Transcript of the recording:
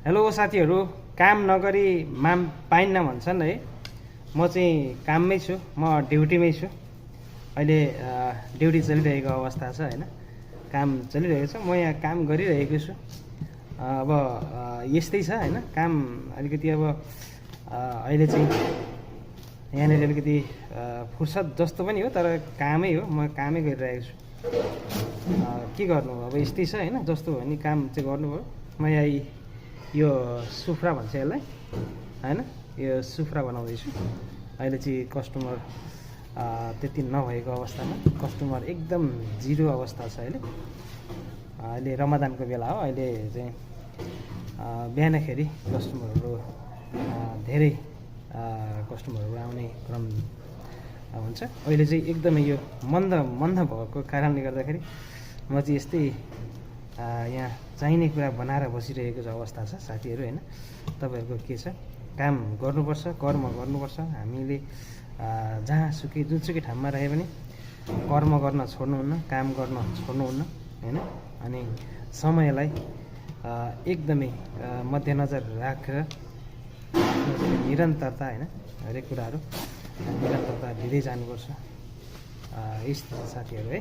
Hello साथीहरू, काम नगरी माम पाइन्न भन्छन् है। म चाहिँ काममै छु, म ड्युटीमै छु। अहिले ड्युटी चलिरहेको अवस्था छ हैन, काम चलिरहेको छ। म यहाँ काम गरिरहेको छु। अब यस्तै छ हैन, काम अलिकति अब अहिले चाहिँ यहाँनिर अलिकति फुर्सद जस्तो पनि हो, तर कामै हो। म कामै गरिरहेको छु। के गर्नु अब, यस्तै छ हैन। जस्तो भयो नि काम चाहिँ गर्नुभयो। म यहाँ यो सुफ्रा भन्छ यसलाई हैन, यो सुफ्रा बनाउँदैछु। अहिले चाहिँ कस्टमर त्यति नभएको अवस्थामा, कस्टमर एकदम जिरो अवस्था छ अहिले। अहिले रमजानको बेला हो। अहिले चाहिँ बिहानखेरि कस्टमरहरू धेरै कस्टमरहरू आउने क्रम हुन्छ। अहिले चाहिँ एकदमै यो मन्द भएको कारणले गर्दाखेरि म चाहिँ यस्तै यहाँ चाहिने कुरा बनाएर बसिरहेको अवस्था छ साथीहरू हैन। तपाईँहरूको के छ, काम गर्नुपर्छ, कर्म गर्नुपर्छ। हामीले जहाँसुकै जुनसुकै ठाउँमा रहे पनि कर्म गर्न छोड्नुहुन्न, काम गर्न छोड्नुहुन्न हैन। अनि समयलाई एकदमै मध्यनजर राखेर निरन्तरता हैन, हरेक कुराहरू निरन्तरता दिँदै जानुपर्छ। यस्तो साथीहरू है।